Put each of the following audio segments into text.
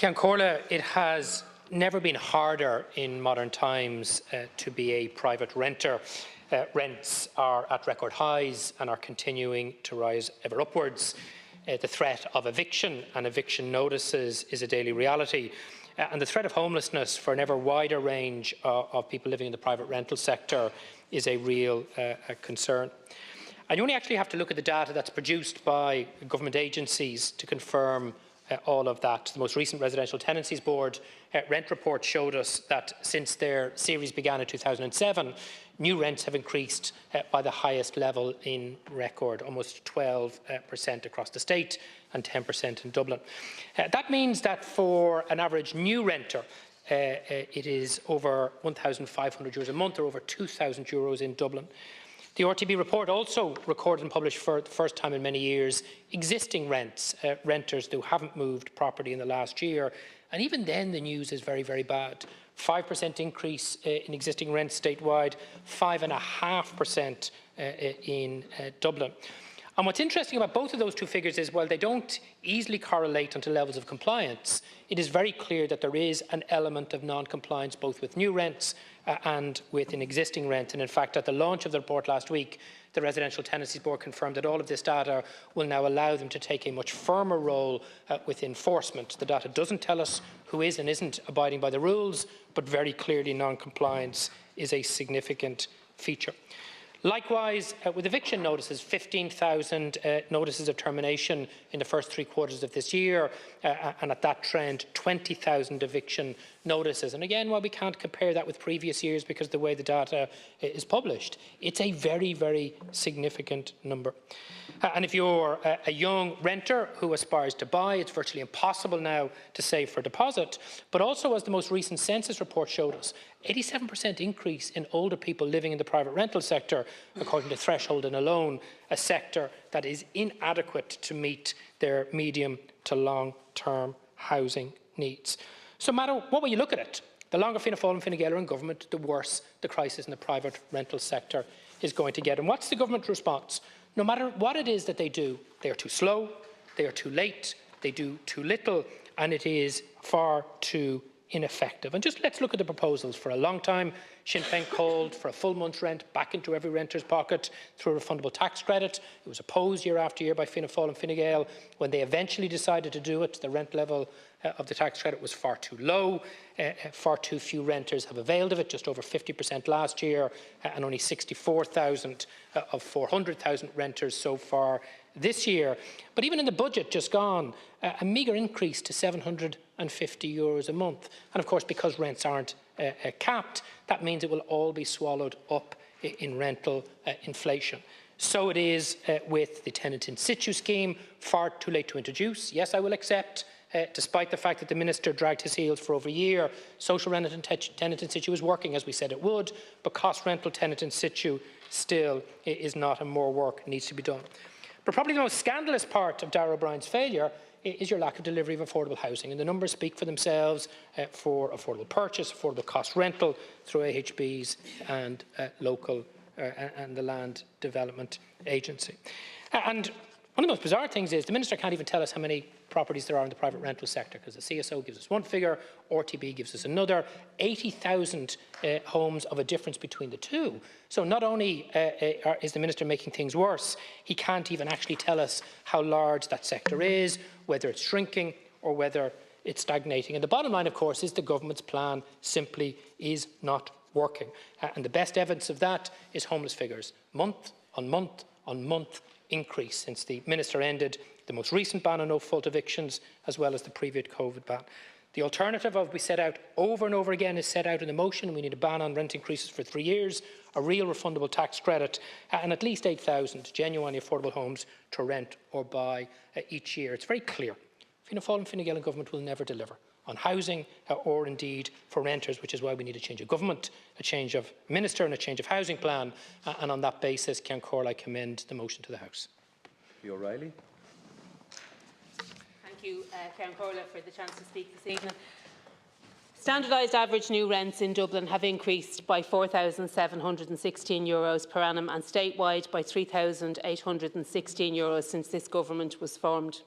Ceann Comhairle, it has never been harder in modern times to be a private renter. Rents are at record highs and are continuing to rise ever upwards. The threat of eviction and eviction notices is a daily reality. And the threat of homelessness for an ever wider range of people living in the private rental sector is a real concern. And you only actually have to look at the data that's produced by government agencies to confirm all of that. The most recent Residential Tenancies Board rent report showed us that since their series began in 2007, new rents have increased by the highest level in record, almost 12% across the state and 10% in Dublin. That means that for an average new renter, it is over €1,500 a month, or over €2,000 in Dublin. The RTB report also recorded and published for the first time in many years existing rents, renters who haven't moved property in the last year. And even then the news is very, very bad. 5% increase in existing rents statewide, 5.5% in Dublin. And what's interesting about both of those two figures is, while they don't easily correlate onto levels of compliance, it is very clear that there is an element of non-compliance both with new rents and with an existing rent. And in fact, at the launch of the report last week, the Residential Tenancies Board confirmed that all of this data will now allow them to take a much firmer role with enforcement. The data doesn't tell us who is and isn't abiding by the rules, but very clearly non-compliance is a significant feature. Likewise, with eviction notices, 15,000 notices of termination in the first 3 quarters of this year, and at that trend, 20,000 eviction notices. And again, while we can't compare that with previous years because of the way the data is published, it's a very, very significant number. And if you're a young renter who aspires to buy, it's virtually impossible now to save for a deposit. But also, as the most recent census report showed us, 87% increase in older people living in the private rental sector, according to Threshold and Alone, a sector that is inadequate to meet their medium to long-term housing needs. So no matter what way you look at it, the longer Fianna Fáil and Fine Gael are in government, the worse the crisis in the private rental sector is going to get. And what's the government response? No matter what it is that they do, they are too slow, they are too late, they do too little, and it is far too ineffective. And just let's look at the proposals. For a long time, Sinn Féin called for a full month's rent back into every renter's pocket through a refundable tax credit. It was opposed year after year by Fianna Fáil and Fine Gael. When they eventually decided to do it, the rent level of the tax credit was far too low. Far too few renters have availed of it, just over 50% last year, and only 64,000 of 400,000 renters so far this year. But even in the budget just gone, a meagre increase to €750 a month. And of course, because rents aren't capped, that means it will all be swallowed up in rental inflation. So it is with the tenant in situ scheme, far too late to introduce. Yes, I will accept, despite the fact that the Minister dragged his heels for over a year, social rental tenant in situ is working as we said it would, but cost rental tenant in situ still is not, and more work needs to be done. But probably the most scandalous part of Darragh O'Brien's failure is your lack of delivery of affordable housing. And the numbers speak for themselves for affordable purchase, affordable cost rental through AHBs and local and the Land Development Agency. And one of the most bizarre things is the Minister can't even tell us how many properties there are in the private rental sector, because the CSO gives us one figure, RTB gives us another, 80,000 homes of a difference between the two. So not only is the Minister making things worse, he can't even actually tell us how large that sector is, whether it's shrinking or whether it's stagnating. And the bottom line, of course, is the government's plan simply is not working. And the best evidence of that is homeless figures, month on month on month increase since the Minister ended the most recent ban on no-fault evictions, as well as the previous COVID ban. The alternative, as we set out over and over again, is set out in the motion. We need a ban on rent increases for 3 years, a real refundable tax credit, and at least 8,000 genuinely affordable homes to rent or buy each year. It's very clear. Fianna Fáil and Fine Gael in government will never deliver on housing or indeed for renters, which is why we need a change of government, a change of minister and a change of housing plan. And on that basis, Ceann Comhairle, I commend the motion to the House. O'Reilly. Thank you, Ceann Comhairle, for the chance to speak this evening. Standardised average new rents in Dublin have increased by €4,716 per annum and statewide by €3,816 since this government was formed.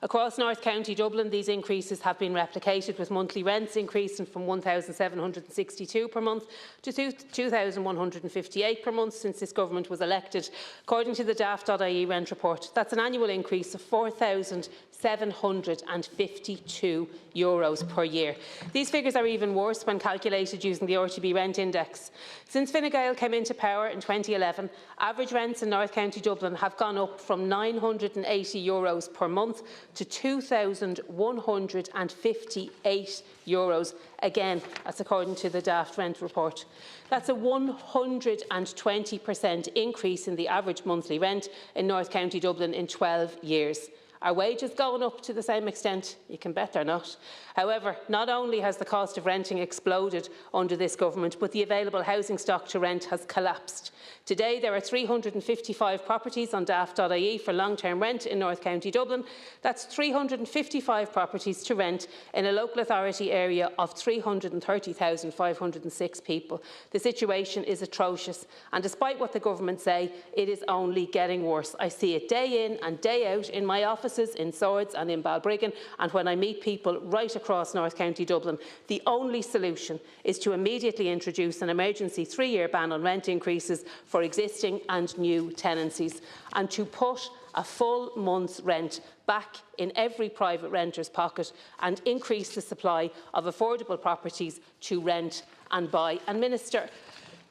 Across North County Dublin, these increases have been replicated, with monthly rents increasing from €1,762 per month to €2,158 per month since this government was elected. According to the daft.ie rent report, that's an annual increase of €4,752 per year. These figures are even worse when calculated using the RTB rent index. Since Fine Gael came into power in 2011, average rents in North County Dublin have gone up from €980 per month to €2,158. Again, that's according to the Daft Rent report. That's a 120% increase in the average monthly rent in North County Dublin in 12 years. Are wages going up to the same extent? You can bet they're not. However, not only has the cost of renting exploded under this government, but the available housing stock to rent has collapsed. Today, there are 355 properties on daft.ie for long-term rent in North County Dublin. That's 355 properties to rent in a local authority area of 330,506 people. The situation is atrocious, and despite what the government say, it is only getting worse. I see it day in and day out in my offices in Swords and in Balbriggan, and when I meet people right across North County Dublin. The only solution is to immediately introduce an emergency 3-year ban on rent increases for existing and new tenancies, and to put a full month's rent back in every private renter's pocket and increase the supply of affordable properties to rent and buy. And Minister,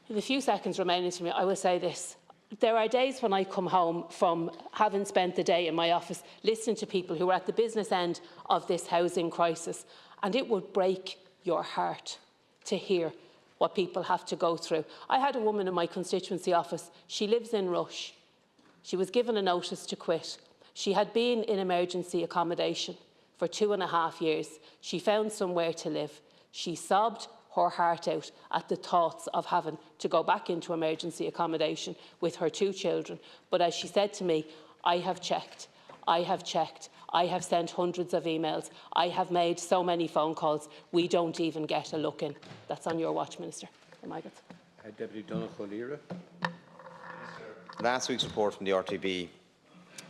in the few seconds remaining to me, I will say this. There are days when I come home from having spent the day in my office listening to people who are at the business end of this housing crisis, and it would break your heart to hear what people have to go through. I had a woman in my constituency office. She lives in Rush. She was given a notice to quit. She had been in emergency accommodation for 2.5 years. She found somewhere to live. She sobbed her heart out at the thoughts of having to go back into emergency accommodation with her 2 children. But as she said to me, I have checked, I have sent hundreds of emails, I have made so many phone calls, we don't even get a look in. That's on your watch, Minister. Deputy Donoghue-Lira. Last week's report from the RTB,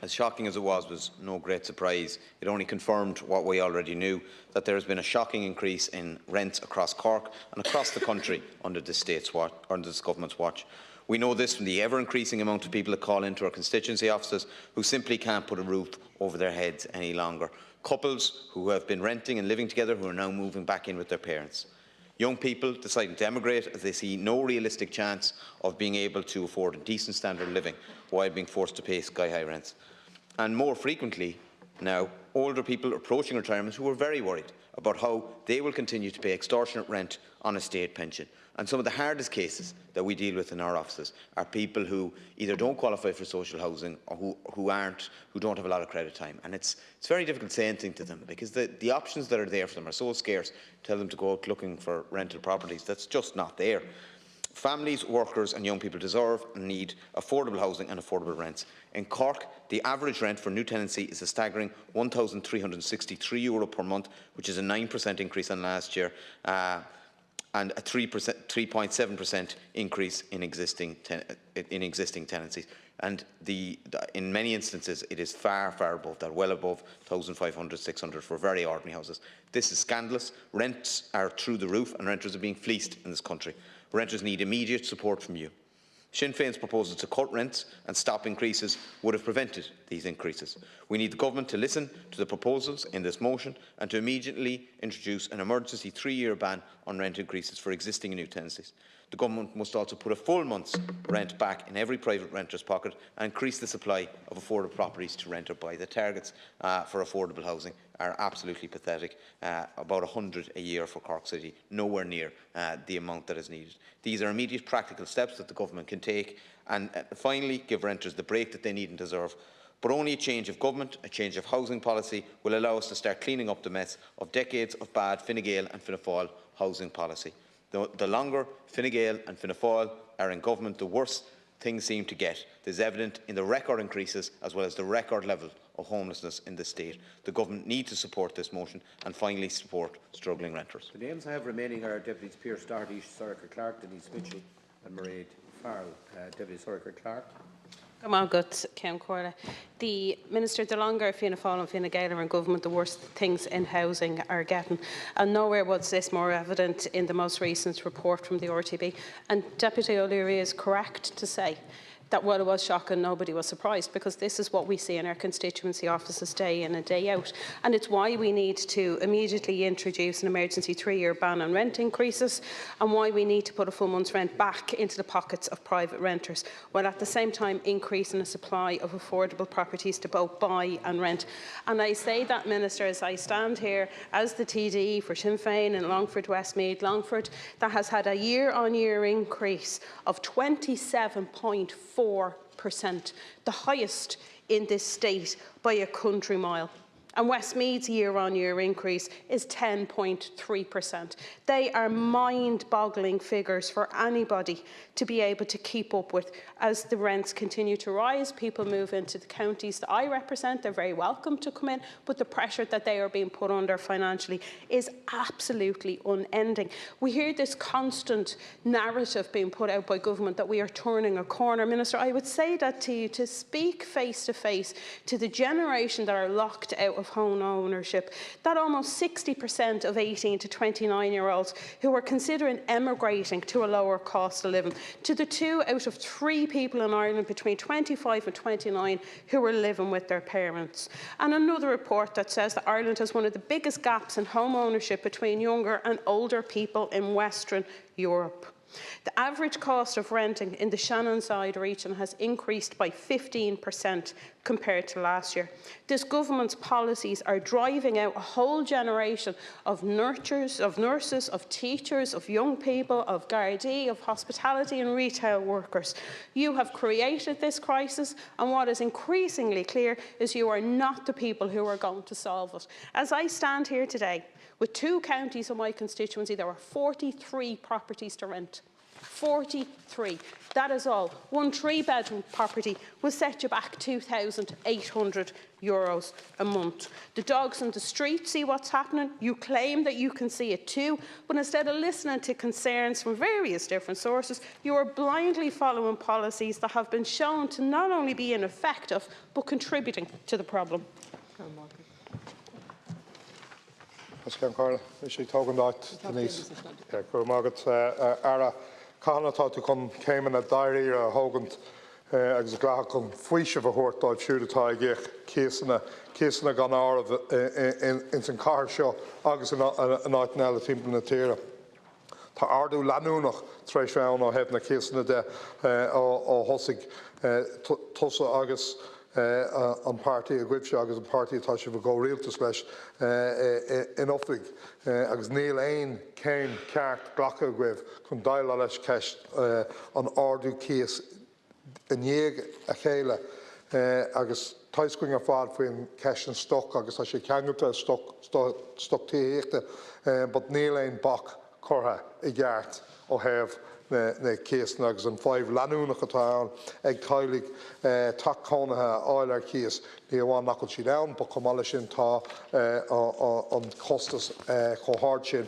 as shocking as it was no great surprise. It only confirmed what we already knew, that there has been a shocking increase in rents across Cork and across the country under this government's watch. We know this from the ever-increasing amount of people that call into our constituency offices who simply can't put a roof over their heads any longer. Couples who have been renting and living together who are now moving back in with their parents. Young people deciding to emigrate as they see no realistic chance of being able to afford a decent standard of living while being forced to pay sky-high rents. And more frequently now, older people approaching retirement who are very worried about how they will continue to pay extortionate rent on a state pension. And some of the hardest cases that we deal with in our offices are people who either don't qualify for social housing or who don't have a lot of credit time. And it's very difficult to say anything to them because the options that are there for them are so scarce. Tell them to go out looking for rental properties. That's just not there. Families, workers and young people deserve and need affordable housing and affordable rents. In Cork, the average rent for new tenancy is a staggering €1,363 per month, which is a 9% increase on last year, and a 3.7% increase in existing tenancies. And in many instances, it is far, far above that, well above 1,500, 600 for very ordinary houses. This is scandalous. Rents are through the roof and renters are being fleeced in this country. Renters need immediate support from you. Sinn Féin's proposal to cut rents and stop increases would have prevented these increases. We need the government to listen to the proposals in this motion and to immediately introduce an emergency 3-year ban on rent increases for existing and new tenancies. The government must also put a full month's rent back in every private renter's pocket and increase the supply of affordable properties to rent or buy. The targets for affordable housing are absolutely pathetic, about 100 a year for Cork City, nowhere near the amount that is needed. These are immediate practical steps that the government can take and finally give renters the break that they need and deserve. But only a change of government, a change of housing policy will allow us to start cleaning up the mess of decades of bad Fine Gael and Fianna Fáil housing policy. The longer Fine Gael and Fianna Fáil are in government, the worse things seem to get. This is evident in the record increases as well as the record level of homelessness in the state. The government needs to support this motion and finally support struggling renters. The names I have remaining are Deputies Pearse Doherty, Sorica Clark, Denise Mitchell and Mairead Farrell. Deputy Sorica Clark. Come on, good, Ceann Comhairle. The Minister, the longer Fianna Fáil and Fine Gael are in government, the worse things in housing are getting. And nowhere was this more evident in the most recent report from the RTB. And Deputy O'Leary is correct to say that while it was shocking, nobody was surprised, because this is what we see in our constituency offices day in and day out. And it's why we need to immediately introduce an emergency 3-year ban on rent increases, and why we need to put a full month's rent back into the pockets of private renters, while at the same time increasing the supply of affordable properties to both buy and rent. And I say that, Minister, as I stand here as the TD for Sinn Féin in Longford Westmeath, Longford, that has had a year-on-year increase of 27.4%, the highest in this state by a country mile. And Westmeath's year-on-year increase is 10.3%. They are mind-boggling figures for anybody to be able to keep up with. As the rents continue to rise, people move into the counties that I represent. They're very welcome to come in, but the pressure that they are being put under financially is absolutely unending. We hear this constant narrative being put out by government that we are turning a corner. Minister, I would say that to you, to speak face-to-face to the generation that are locked out of home ownership, that almost 60% of 18 to 29-year-olds who are considering emigrating to a lower cost of living, to the 2 out of 3 people in Ireland between 25 and 29 who are living with their parents. And another report that says that Ireland has one of the biggest gaps in home ownership between younger and older people in Western Europe. The average cost of renting in the Shannon-side region has increased by 15% compared to last year. This government's policies are driving out a whole generation of nurses, of teachers, of young people, of Gardaí, of hospitality and retail workers. You have created this crisis, and what is increasingly clear is you are not the people who are going to solve it. As I stand here today, with 2 counties in my constituency, there are 43 properties to rent. 43. That is all. One 3-bedroom property will set you back €2,800 a month. The dogs on the street see what's happening. You claim that you can see it too, but instead of listening to concerns from various different sources, you are blindly following policies that have been shown to not only be ineffective, but contributing to the problem. Ceann Comhairle, is she talking about Denise? Yeah, good morning. Ara, Cahana thought to come came in a diary or Hogant, agus glad come fuish of a hort dog shoot a tie gech, Kiesna gone hour of in St. Car show, agus a night now the team in the Tira. Ta Ardu Lanunach, Tresh round or Hebna Kiesna de or Hossig, Tussa Agus. On party a gwibse agus an party atá si go rialtas leis in Uffig agus Neil Ain céim ceart ghlacha gwibh chun daile leis ceist an ardú cíos in dhéag a chéile agus taiscuing a fád faoin ceist an stoc agus tá sé ceangata stoc tííochta but Neil Ain bach cortha I gceart ó thaobh na cíos agus an 5 leanúnach atá ag tailig tacónathe áil ar cíos ní bháin nachil si down, but cumála sin tá an costas chomhthart sin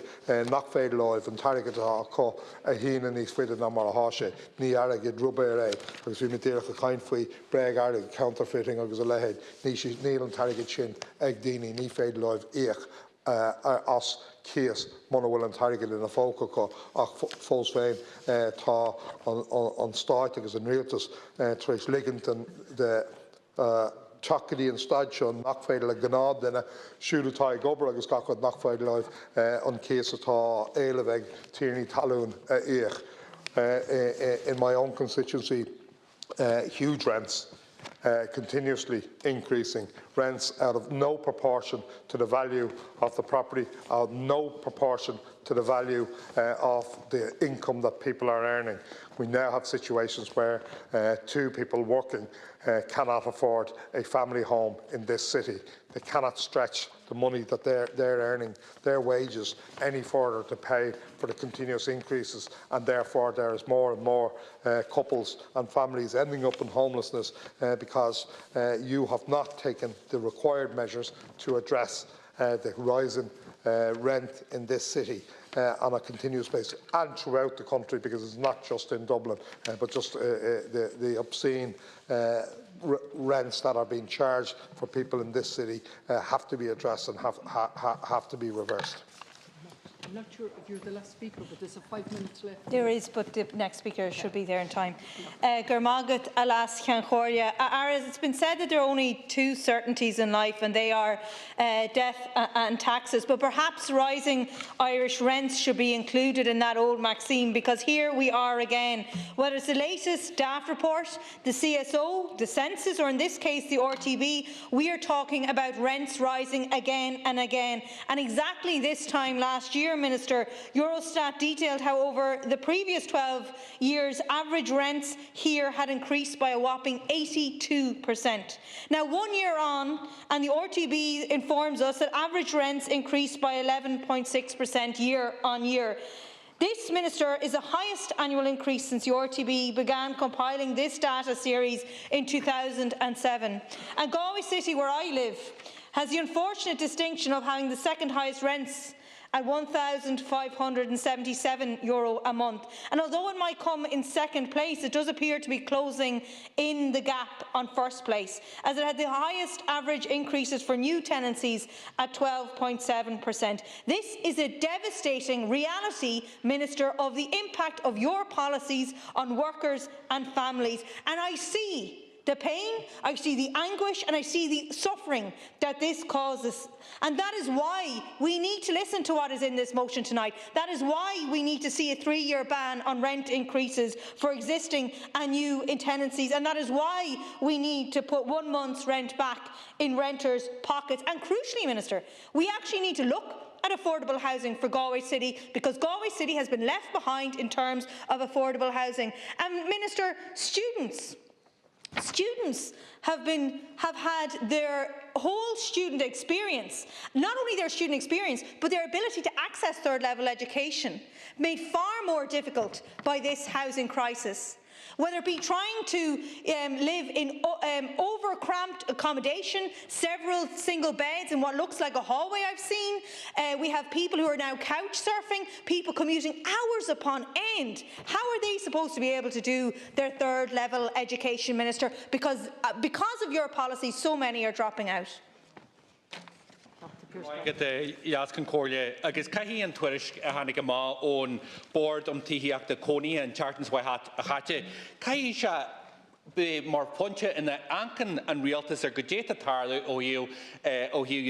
nach féidir láimh an tairgad có a hína níos féidir ná mar a háise ní airgid rubéir é agus bhí mídíach a chain faoi breag airgid counterfeiting agus a lehéid níl an tairgad sin ag daoine ní féidir láimh íoch as cíos mana bhfuil an tairgid in a fóca có ach fós féin tá an stáit agus an rialtas tar éis ligint de teachtaí an staid seo nach féidir le gnád duna siúlatá ag obair agus gachad nach féidir láimh an cíos atá éileamh ag tíonaí talún íoch. In my own constituency, huge rents. Continuously increasing rents out of no proportion to the value of the property, out of no proportion to the value of the income that people are earning. We now have situations where 2 people working cannot afford a family home in this city. They cannot stretch the money that they're earning, their wages, any further to pay for the continuous increases, and therefore there is more and more couples and families ending up in homelessness because you have not taken the required measures to address the rising rent in this city on a continuous basis and throughout the country, because it's not just in Dublin, but just the obscene rents that are being charged for people in this city have to be addressed and have to be reversed. I'm not sure if you're the last speaker, but there's 5 minutes left. There is, but the next speaker should be there in time. Gormagat alas Canchoria. It's been said that there are only two certainties in life, and they are death and taxes. But perhaps rising Irish rents should be included in that old maxim, because here we are again. Whether it's the latest staff report, the CSO, the census, or in this case the RTB, we are talking about rents rising again and again. And exactly this time last year, Minister, Eurostat detailed how over the previous 12 years, average rents here had increased by a whopping 82%. Now, 1 year on, and the RTB informs us that average rents increased by 11.6% year on year. This, Minister, is the highest annual increase since the RTB began compiling this data series in 2007. And Galway City, where I live, has the unfortunate distinction of having the second highest rents at €1,577 a month. And although it might come in second place, it does appear to be closing in the gap on first place, as it had the highest average increases for new tenancies at 12.7%. This is a devastating reality, Minister, of the impact of your policies on workers and families. And I see the pain, I see the anguish, and I see the suffering that this causes. And that is why we need to listen to what is in this motion tonight. That is why we need to see a 3-year ban on rent increases for existing and new tenancies. And that is why we need to put 1 month's rent back in renters' pockets. And crucially, Minister, we actually need to look at affordable housing for Galway City, because Galway City has been left behind in terms of affordable housing. And Minister, students have had their whole student experience, not only their student experience, but their ability to access third-level education, made far more difficult by this housing crisis. Whether it be trying to live in over-cramped accommodation, several single beds in what looks like a hallway I've seen. We have people who are now couch surfing, people commuting hours upon end. How are they supposed to be able to do their third-level education, Minister? Because of your policy, so many are dropping out. Jascan Corlia, agus Kahi and Twirish Hanigama on board Tihiak the Coney and Chartons Wahat Hate. Kaisha be more puncha in the Ankan and Realtas are Gajeta Tarlo Ohio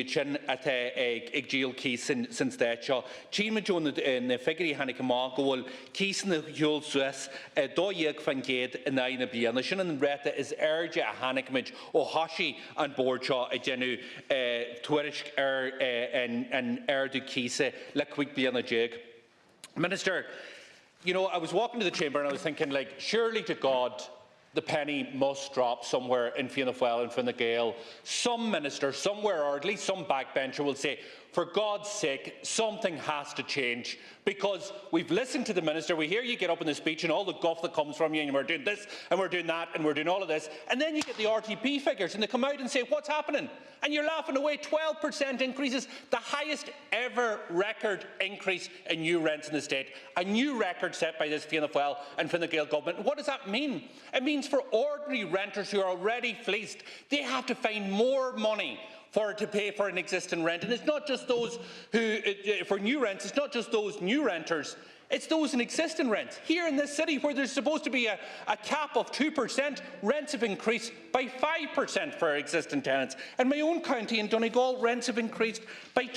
Chin at Igjil Keys since that show. Chima in the figure Hanigama goal, Keys in the Hule Swiss, Doyek Van Gate and Nina Bian. The Shin and Retta is Erja Hanigmage, Ohashi and Borcha, a Genu, Twirish and Erdu Keys, Liquid Bian a jig. Minister, you know, I was walking to the chamber and I was thinking, like, surely to God, the penny must drop somewhere in Fianna Fáil and Fine Gael. Some minister somewhere, or at least some backbencher, will say, for God's sake, something has to change, because we've listened to the minister, we hear you get up in the speech and all the guff that comes from you, and we're doing this, and we're doing that, and we're doing all of this, and then you get the RTP figures, and they come out and say, what's happening? And you're laughing away. 12% increases, the highest ever record increase in new rents in the state, a new record set by this Fianna Fáil and Fine Gael government. What does that mean? It means for ordinary renters who are already fleeced, they have to find more money to pay for an existing rent. And it's not just those who, for new rents, it's not just those new renters, it's those in existing rents. Here in this city, where there's supposed to be a cap of 2%, rents have increased by 5% for existing tenants. In my own county in Donegal, rents have increased by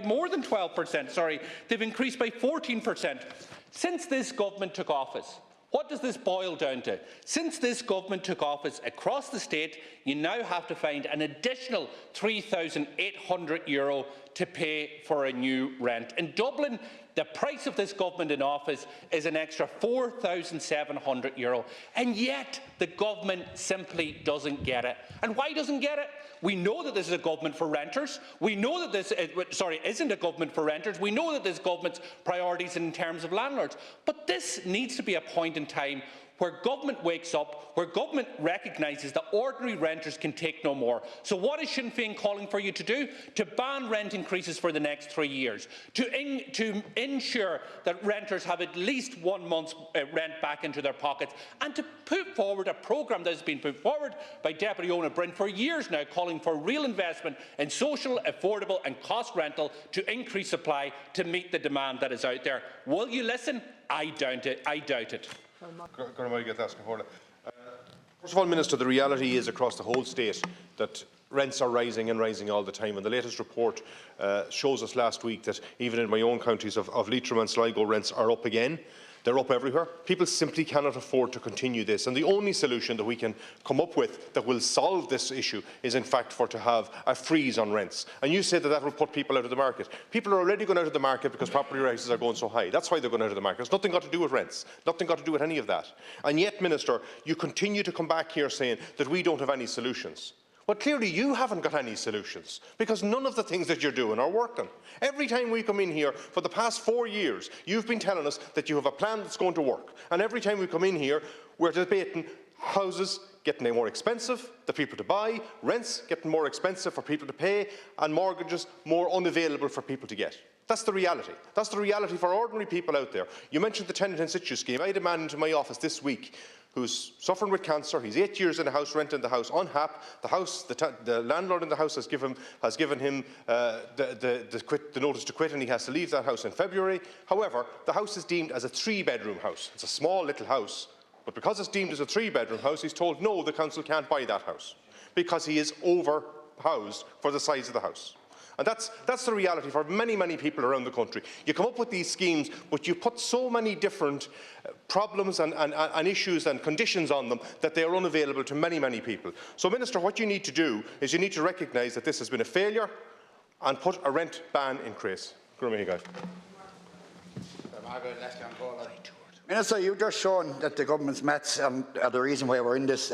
more than 12%, sorry. They've increased by 14%. Since this government took office, what does this boil down to? Since this government took office across the state, you now have to find an additional €3,800 to pay for a new rent. In Dublin, the price of this government in office is an extra €4,700. And yet, the government simply doesn't get it. And why doesn't get it? We know that this is a government for renters. We know that this isn't a government for renters. We know that this government's priorities in terms of landlords. But this needs to be a point in time where government wakes up, where government recognises that ordinary renters can take no more. So what is Sinn Féin calling for you to do? To ban rent increases for the next 3 years, to ensure that renters have at least 1 month's rent back into their pockets, and to put forward a programme that has been put forward by Deputy Ona Brint for years now, calling for real investment in social, affordable and cost rental to increase supply to meet the demand that is out there. Will you listen? I doubt it. I doubt it. First of all, Minister, the reality is across the whole state that rents are rising and rising all the time, and the latest report shows us last week that even in my own counties of Leitrim and Sligo, rents are up again. They're up everywhere. People simply cannot afford to continue this, and the only solution that we can come up with that will solve this issue is in fact to have a freeze on rents. And you said that that will put people out of the market. People are already going out of the market because property prices are going so high. That's why they're going out of the market. It's nothing got to do with rents, nothing got to do with any of that. And yet, Minister, you continue to come back here saying that we don't have any solutions. Well, clearly you haven't got any solutions, because none of the things that you're doing are working. Every time we come in here for the past 4 years, you've been telling us that you have a plan that's going to work. And every time we come in here, we're debating houses getting more expensive for people to buy, rents getting more expensive for people to pay, and mortgages more unavailable for people to get. That's the reality. That's the reality for ordinary people out there. You mentioned the tenant in situ scheme. I had a man into my office this week who's suffering with cancer. He's 8 years in a house, renting the house on HAP. The landlord in the house has given him the notice to quit, and he has to leave that house in February. However, the house is deemed as a 3-bedroom house. It's a small little house, but because it's deemed as a 3-bedroom house, he's told no, the council can't buy that house because he is overhoused for the size of the house. And that's the reality for many, many people around the country. You come up with these schemes, but you put so many different problems and issues and conditions on them that they are unavailable to many, many people. So, Minister, what you need to do is you need to recognise that this has been a failure and put a rent ban in place. Minister, you've just shown that the government's maths are the reason why we're in this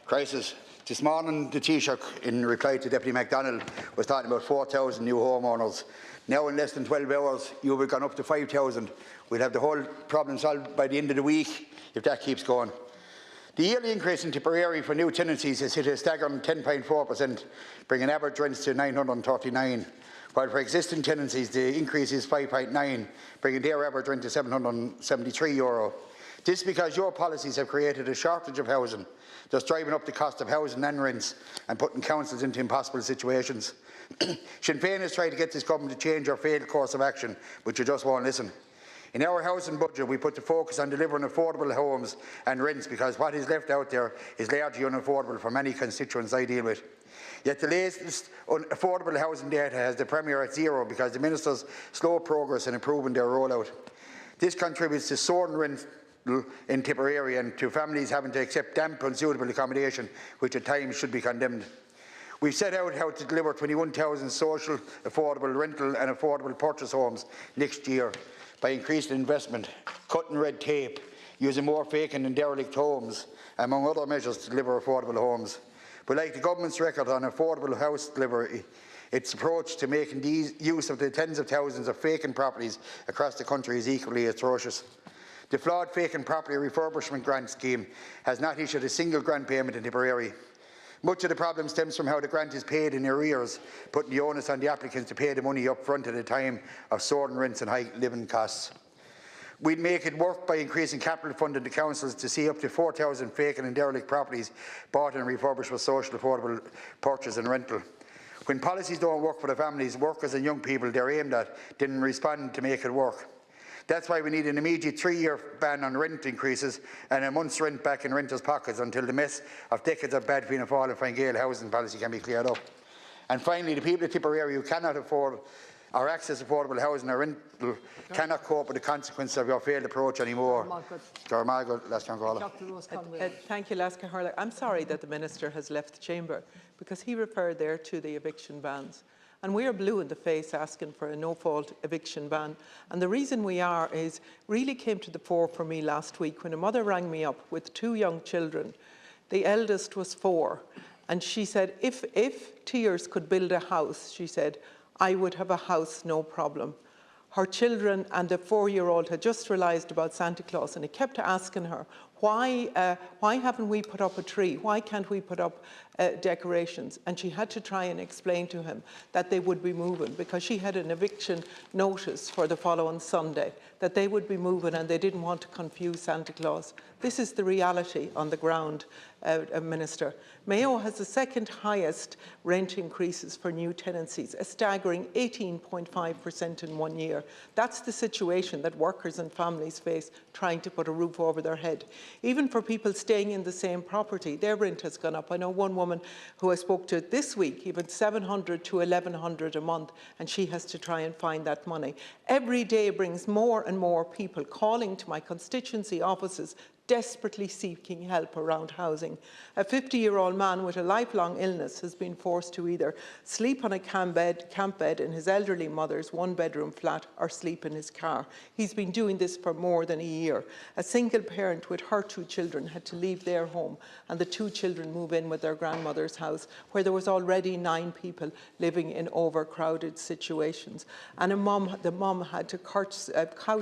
crisis. This morning, the Taoiseach, in reply to Deputy MacDonald, was talking about 4,000 new homeowners. Now, in less than 12 hours, you have gone up to 5,000. We'll have the whole problem solved by the end of the week if that keeps going. The yearly increase in Tipperary for new tenancies has hit a staggering 10.4%, bringing average rents to €939, while for existing tenancies the increase is 5.9%, bringing their average rent to €773. This is because your policies have created a shortage of housing, thus driving up the cost of housing and rents and putting councils into impossible situations. Sinn Féin has tried to get this government to change our failed course of action, but you just won't listen. In our housing budget, we put the focus on delivering affordable homes and rents, because what is left out there is largely unaffordable for many constituents I deal with. Yet the latest affordable housing data has the Premier at 0 because the Minister's slow progress in improving their rollout. This contributes to soaring rents in Tipperary and to families having to accept damp, unsuitable accommodation, which at times should be condemned. We've set out how to deliver 21,000 social, affordable rental and affordable purchase homes next year by increasing investment, cutting red tape, using more vacant and derelict homes, among other measures to deliver affordable homes. But like the government's record on affordable house delivery, its approach to making use of the tens of thousands of vacant properties across the country is equally atrocious. The flawed vacant property refurbishment grant scheme has not issued a single grant payment in Tipperary. Much of the problem stems from how the grant is paid in arrears, putting the onus on the applicants to pay the money up front at a time of soaring rents and high living costs. We'd make it work by increasing capital funding to councils to see up to 4,000 vacant and derelict properties bought and refurbished for social affordable purchase and rental. When policies don't work for the families, workers and young people they're aimed at didn't respond to make it work. That's why we need an immediate 3-year ban on rent increases and a month's rent back in renters' pockets until the mess of decades of bad Fianna Fáil and Fine Gael housing policy can be cleared up. And finally, the people of Tipperary who cannot afford or access affordable housing or rental cannot cope with the consequences of your failed approach anymore. Thank you, Laska Harlech. I'm sorry that the Minister has left the chamber, because he referred there to the eviction bans. And we are blue in the face asking for a no-fault eviction ban. And the reason we are is really came to the fore for me last week when a mother rang me up with 2 young children. The eldest was 4. And she said, if Tears could build a house, she said, I would have a house, no problem. Her children and the 4-year-old had just realised about Santa Claus, and he kept asking her, Why haven't we put up a tree? Why can't we put up decorations? And she had to try and explain to him that they would be moving, because she had an eviction notice for the following Sunday, that they would be moving and they didn't want to confuse Santa Claus. This is the reality on the ground, Minister. Mayo has the second highest rent increases for new tenancies, a staggering 18.5% in 1 year. That's the situation that workers and families face trying to put a roof over their head. Even for people staying in the same property, their rent has gone up. I know one woman who I spoke to this week, even $700 to $1,100 a month, and she has to try and find that money. Every day brings more and more people calling to my constituency offices, desperately seeking help around housing. A 50-year-old man with a lifelong illness has been forced to either sleep on a camp bed in his elderly mother's one-bedroom flat or sleep in his car. He's been doing this for more than a year. A single parent with her 2 children had to leave their home, and the 2 children move in with their grandmother's house, where there was already 9 people living in overcrowded situations. And the mum had to couch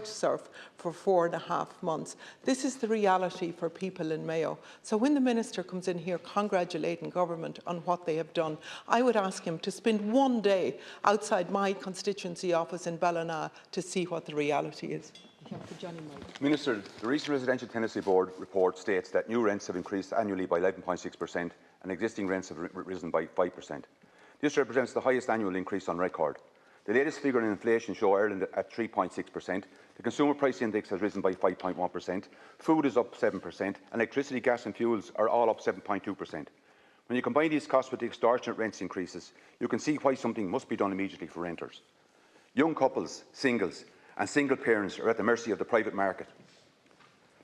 surf for 4.5 months. This is the reality for people in Mayo. So when the Minister comes in here congratulating government on what they have done, I would ask him to spend 1 day outside my constituency office in Ballina to see what the reality is. Minister, the recent Residential Tenancy Board report states that new rents have increased annually by 11.6% and existing rents have risen by 5%. This represents the highest annual increase on record. The latest figure in inflation show Ireland at 3.6%. The Consumer Price Index has risen by 5.1%. Food is up 7%. Electricity, gas and fuels are all up 7.2%. When you combine these costs with the extortionate rents increases, you can see why something must be done immediately for renters. Young couples, singles and single parents are at the mercy of the private market,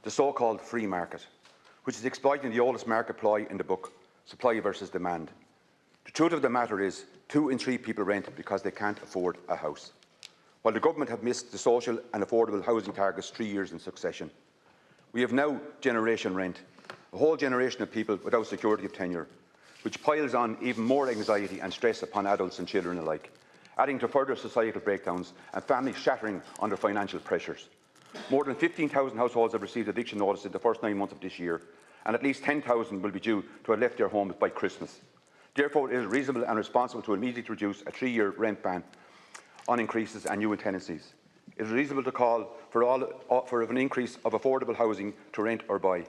the so-called free market, which is exploiting the oldest market ploy in the book, supply versus demand. The truth of the matter is, 2 in 3 people rent because they can't afford a house. While the government have missed the social and affordable housing targets 3 years in succession, we have now generation rent, a whole generation of people without security of tenure, which piles on even more anxiety and stress upon adults and children alike, adding to further societal breakdowns and families shattering under financial pressures. More than 15,000 households have received eviction notice in the first 9 months of this year, and at least 10,000 will be due to have left their homes by Christmas. Therefore, it is reasonable and responsible to immediately reduce a 3-year rent ban on increases and new tenancies. It is reasonable to call for an increase of affordable housing to rent or buy.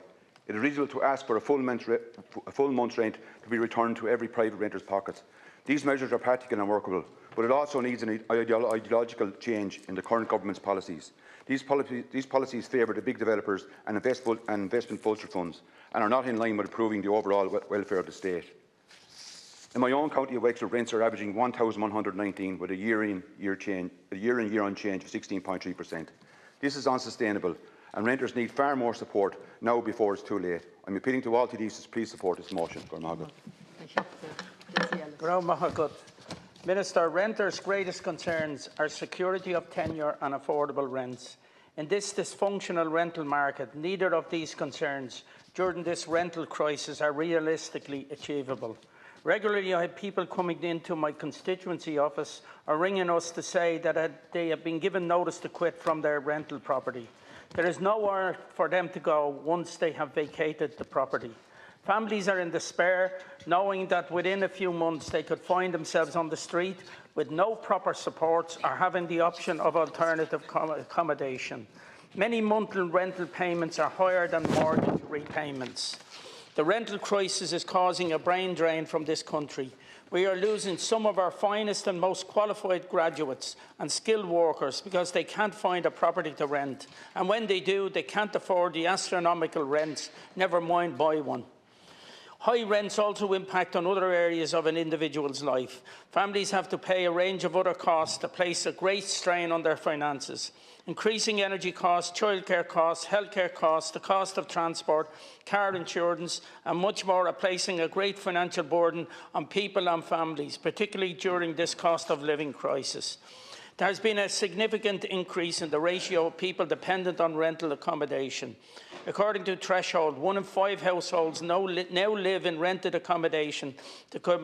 It is reasonable to ask for a full month's rent to be returned to every private renter's pockets. These measures are practical and workable, but it also needs an ideological change in the current government's policies. These policies favour the big developers and investment vulture funds and are not in line with improving the overall welfare of the state. In my own county of Wexford, rents are averaging $1,119 with a year-on-year change of 16.3%. This is unsustainable, and renters need far more support now before it's too late. I'm appealing to all TDs to please support this motion. Minister, renters' greatest concerns are security of tenure and affordable rents. In this dysfunctional rental market, neither of these concerns during this rental crisis are realistically achievable. Regularly, I have people coming into my constituency office or ringing us to say that they have been given notice to quit from their rental property. There is nowhere for them to go once they have vacated the property. Families are in despair, knowing that within a few months they could find themselves on the street with no proper supports or having the option of alternative accommodation. Many monthly rental payments are higher than mortgage repayments. The rental crisis is causing a brain drain from this country. We are losing some of our finest and most qualified graduates and skilled workers because they can't find a property to rent. And when they do, they can't afford the astronomical rents, never mind buy one. High rents also impact on other areas of an individual's life. Families have to pay a range of other costs that place a great strain on their finances. Increasing energy costs, childcare costs, healthcare costs, the cost of transport, car insurance and much more are placing a great financial burden on people and families, particularly during this cost of living crisis. There has been a significant increase in the ratio of people dependent on rental accommodation. According to Threshold, 1 in 5 households now live in rented accommodation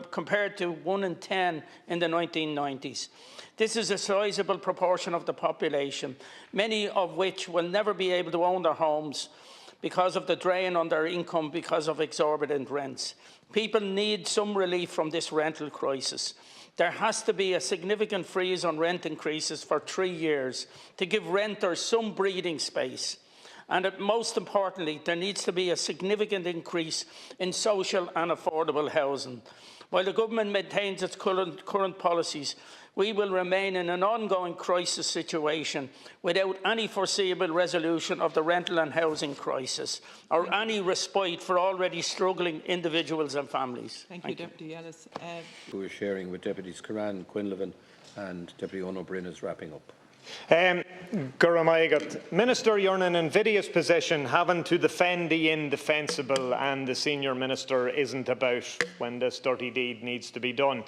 compared to 1 in 10 in the 1990s. This is a sizable proportion of the population, many of which will never be able to own their homes. because of the drain on their income because of exorbitant rents. People need some relief from this rental crisis. There has to be a significant freeze on rent increases for 3 years to give renters some breathing space. And most importantly, there needs to be a significant increase in social and affordable housing. While the government maintains its current policies, we will remain in an ongoing crisis situation without any foreseeable resolution of the rental and housing crisis or any respite for already struggling individuals and families. Thank you, Deputy Ellis. Who is sharing with Deputies Curran, Quinlivan and Deputy O'Brien is wrapping up. Minister, you're in an invidious position, having to defend the indefensible, and the Senior Minister isn't about when this dirty deed needs to be done.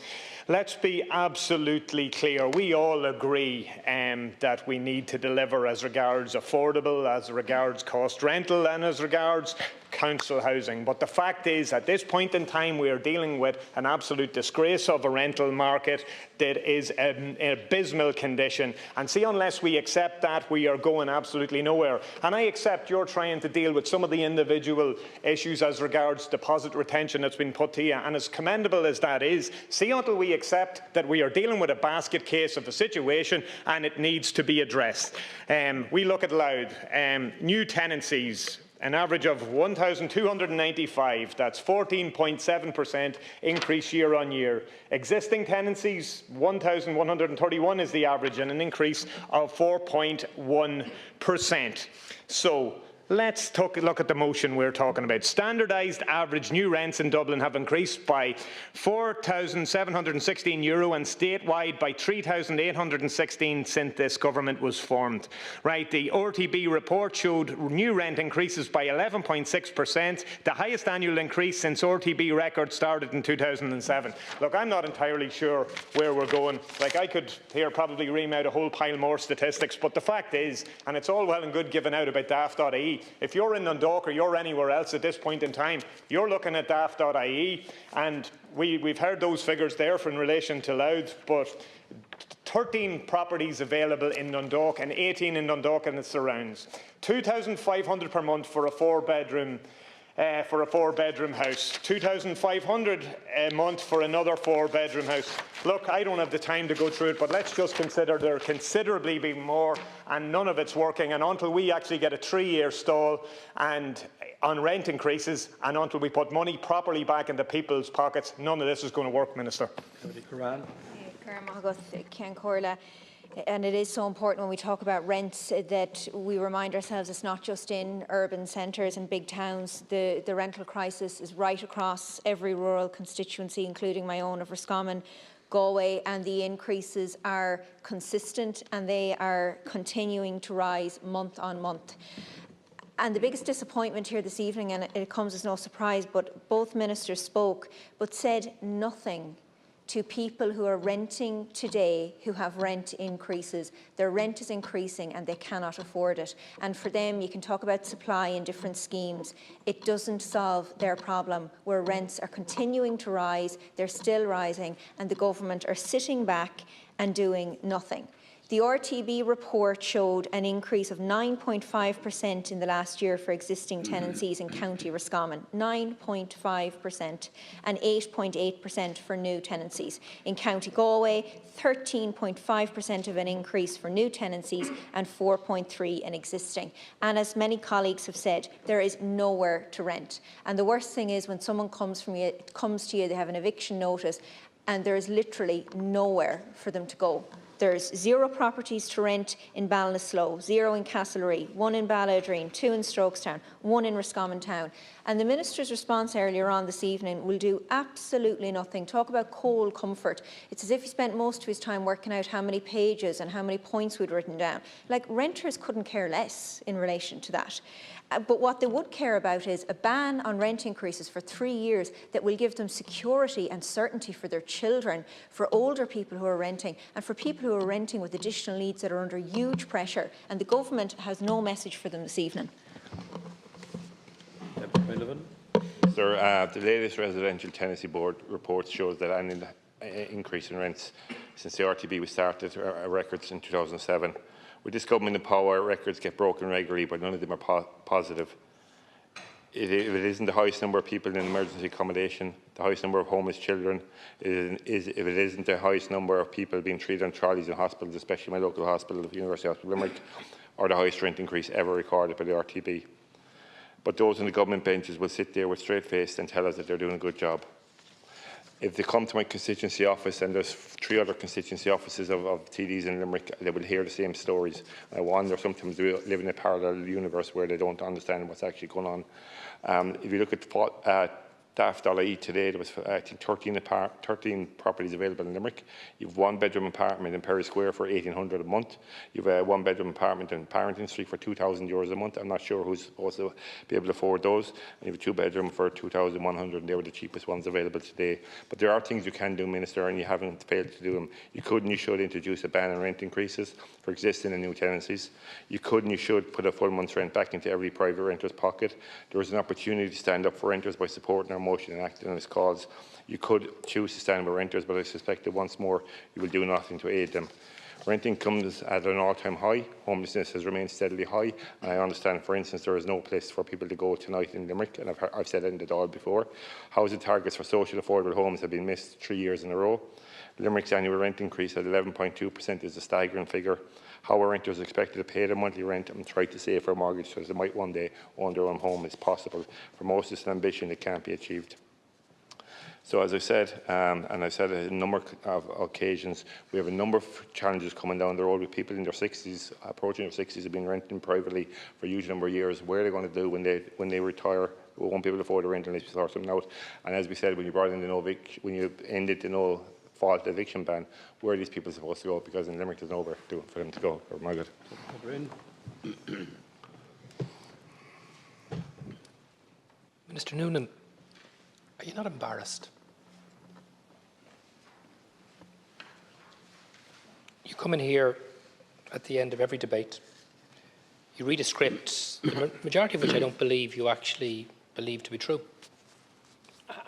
Let's be absolutely clear. We all agree that we need to deliver as regards affordable, as regards cost rental and as regards council housing. But the fact is, at this point in time, we are dealing with an absolute disgrace of a rental market that is an abysmal condition. And see, unless we accept that, we are going absolutely nowhere. And I accept you're trying to deal with some of the individual issues as regards deposit retention that's been put to you. And as commendable as that is, see until we accept that we are dealing with a basket case of the situation and it needs to be addressed. We look at Louth, new tenancies, an average of 1,295, that's 14.7% increase year on year. Existing tenancies, 1,131 is the average, and an increase of 4.1%. So let's look at the motion we're talking about. Standardised average new rents in Dublin have increased by €4,716 and statewide by €3,816 since this government was formed. Right, the RTB report showed new rent increases by 11.6%, the highest annual increase since RTB records started in 2007. Look, I'm not entirely sure where we're going. Like, I could here probably ream out a whole pile more statistics, but the fact is, and it's all well and good giving out about daft.ie, if you're in Dundalk or you're anywhere else at this point in time, you're looking at daft.ie, and we've heard those figures there in relation to Louth, but 13 properties available in Dundalk and 18 in Dundalk and its surrounds. $2,500 per month for a four-bedroom house, $2,500 a month for another four-bedroom house. Look, I don't have the time to go through it, but let's just consider there considerably be more, and none of it's working. And until we actually get a 3-year stall and on rent increases, and until we put money properly back into people's pockets, none of this is going to work, Minister. And it is so important when we talk about rents that we remind ourselves it's not just in urban centres and big towns. The rental crisis is right across every rural constituency, including my own of Roscommon, Galway, and the increases are consistent and they are continuing to rise month on month. And the biggest disappointment here this evening, and it comes as no surprise, but both ministers spoke but said nothing to people who are renting today who have rent increases. Their rent is increasing and they cannot afford it. And for them, you can talk about supply in different schemes. It doesn't solve their problem, where rents are continuing to rise, they're still rising, and the government are sitting back and doing nothing. The RTB report showed an increase of 9.5% in the last year for existing tenancies in County Roscommon, 9.5%, and 8.8% for new tenancies. In County Galway, 13.5% of an increase for new tenancies and 4.3% in existing. And as many colleagues have said, there is nowhere to rent. And the worst thing is when someone comes to you, they have an eviction notice, and there is literally nowhere for them to go. There's 0 properties to rent in Ballinasloe, 0 in Castlereagh, 1 in Balladreen, 2 in Strokestown, 1 in Roscommon Town. And the Minister's response earlier on this evening will do absolutely nothing. Talk about cold comfort. It's as if he spent most of his time working out how many pages and how many points we'd written down. Like, renters couldn't care less in relation to that. But what they would care about is a ban on rent increases for 3 years that will give them security and certainty for their children, for older people who are renting, and for people who are renting with additional needs that are under huge pressure. And the government has no message for them this evening. Sir, the latest Residential Tenancy Board report shows that an increase in rents since the RTB was started are records in 2007. With this government in power, records get broken regularly, but none of them are positive. if it isn't the highest number of people in emergency accommodation, the highest number of homeless children, if it isn't the highest number of people being treated on trolleys in hospitals, especially my local hospital, the University Hospital Limerick, or the highest rent increase ever recorded by the RTB. But those on the government benches will sit there with straight face and tell us that they're doing a good job. If they come to my constituency office, and there's 3 other constituency offices of TDs in Limerick, they will hear the same stories. I wonder sometimes they live in a parallel universe where they don't understand what's actually going on. If you look at Daft.ie today, there was, I think, 13 properties available in Limerick. You have 1-bedroom apartment in Perry Square for $1,800 a month. You have a 1-bedroom apartment in Parrington Street for €2,000 a month. I'm not sure who's supposed to be able to afford those. And you have a 2-bedroom for $2,100, and they were the cheapest ones available today. But there are things you can do, Minister, and you haven't failed to do them. You could and you should introduce a ban on rent increases for existing and new tenancies. You could and you should put a full month's rent back into every private renter's pocket. There is an opportunity to stand up for renters by supporting our motion and acting on its cause. You could choose to stand with renters, but I suspect that once more you will do nothing to aid them. Rent income is at an all-time high. Homelessness has remained steadily high. And I understand, for instance, there is no place for people to go tonight in Limerick, and I've said it in the Dáil before. Housing targets for social affordable homes have been missed 3 years in a row. Limerick's annual rent increase at 11.2% is a staggering figure. How are renters expected to pay their monthly rent and try to save for a mortgage so that they might one day own their own home is possible? For most, it's an ambition that can't be achieved. So as I said, and I've said it on a number of occasions, we have a number of challenges coming down the road with people in their 60s, approaching their 60s, have been renting privately for a huge number of years. What are they going to do when they retire? We won't be able to afford the rent unless we sort something out. And as we said, when you brought in when you ended the no-fault eviction ban, where are these people supposed to go? Because in Limerick there's nowhere for them to go. Margaret. Minister Noonan, are you not embarrassed? You come in here at the end of every debate, you read a script, the majority of which I don't believe you actually believe to be true.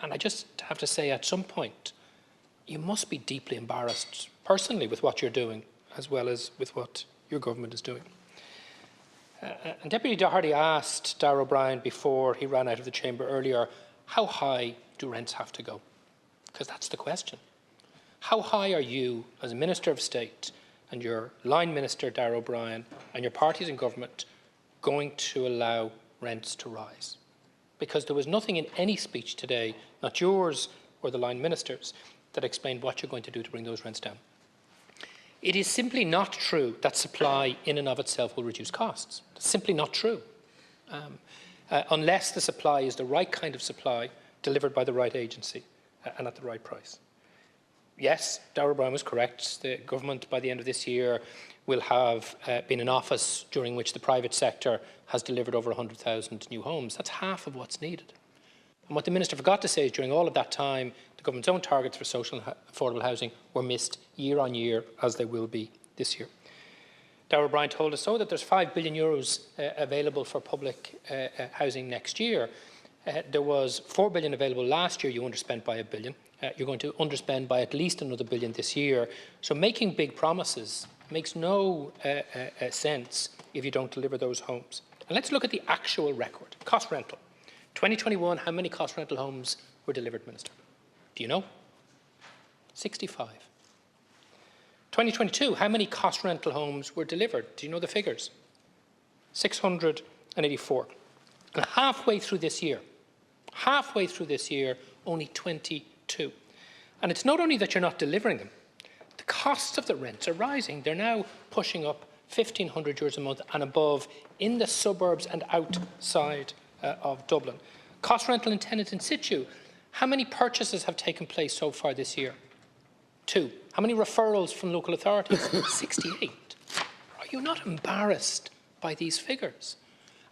And I just have to say, at some point, you must be deeply embarrassed personally with what you're doing, as well as with what your government is doing. And Deputy Doherty asked Darragh O'Brien before he ran out of the chamber earlier, how high do rents have to go? Because that's the question. How high are you, as a Minister of State, and your line minister, Darragh O'Brien, and your parties in government, going to allow rents to rise? Because there was nothing in any speech today, not yours or the line ministers, that explained what you're going to do to bring those rents down. It is simply not true that supply in and of itself will reduce costs. It's simply not true. Unless the supply is the right kind of supply, delivered by the right agency and at the right price. Yes, Darragh O'Brien was correct. The government, by the end of this year, will have been in office during which the private sector has delivered over 100,000 new homes. That's half of what's needed. And what the Minister forgot to say is during all of that time, the government's own targets for social and affordable housing were missed year on year, as they will be this year. Darragh O'Brien told us that there's €5 billion available for public housing next year. There was €4 billion available last year. You underspent by €1 billion. You're going to underspend by at least another $1 billion this year. So making big promises makes no sense if you don't deliver those homes. And let's look at the actual record. Cost rental. 2021, how many cost rental homes were delivered, Minister? Do you know? 65. 2022, how many cost rental homes were delivered? Do you know the figures? 684. And halfway through this year, only 22. And it's not only that you're not delivering them, the costs of the rents are rising. They're now pushing up €1,500 a month and above in the suburbs and outside of Dublin. Cost rental and tenant in situ. How many purchases have taken place so far this year? 2. How many referrals from local authorities? 68. Are you not embarrassed by these figures?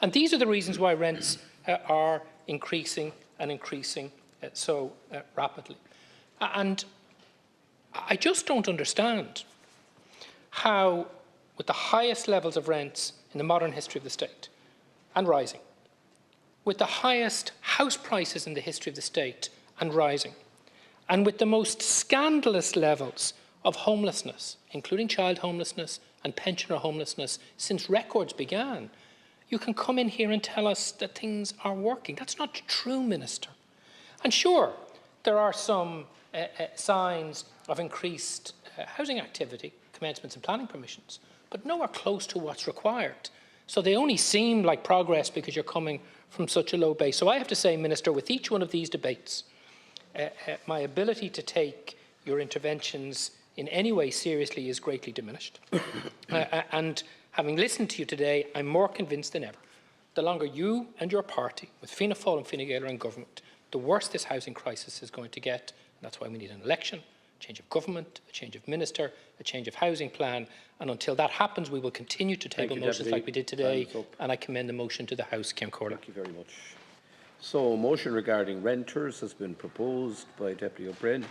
And these are the reasons why rents are increasing and increasing so rapidly. And I just don't understand how, with the highest levels of rents in the modern history of the state, and rising, with the highest house prices in the history of the state and rising, and with the most scandalous levels of homelessness, including child homelessness and pensioner homelessness, since records began, you can come in here and tell us that things are working. That's not true, Minister. And sure, there are some signs of increased housing activity, commencements and planning permissions, but nowhere close to what's required. So they only seem like progress because you're coming from such a low base. So I have to say, Minister, with each one of these debates, my ability to take your interventions in any way seriously is greatly diminished. And having listened to you today, I'm more convinced than ever. The longer you and your party, with Fianna Fáil and Fine Gael, are in government, the worse this housing crisis is going to get. And that's why we need an election, a change of government, a change of minister, a change of housing plan. And until that happens, we will continue to table motions like we did today. And I commend the motion to the House. Cian Corley. Thank you very much. So, a motion regarding renters has been proposed by Deputy O'Brien.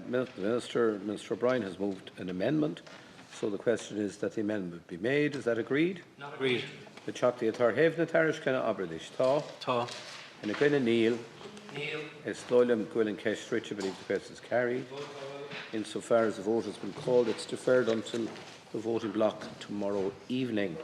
Minister O'Brien has moved an amendment. So the question is that the amendment be made. Is that agreed? Not agreed. The Choctaw Tar Haven Tarish Kenna Aberdish Tá. Tá. And a Gwynna Neil. Neil. Esloilem Gwynn Kesh Rich. I believe the question is carried. Insofar as the vote has been called, it's deferred until the voting block tomorrow evening.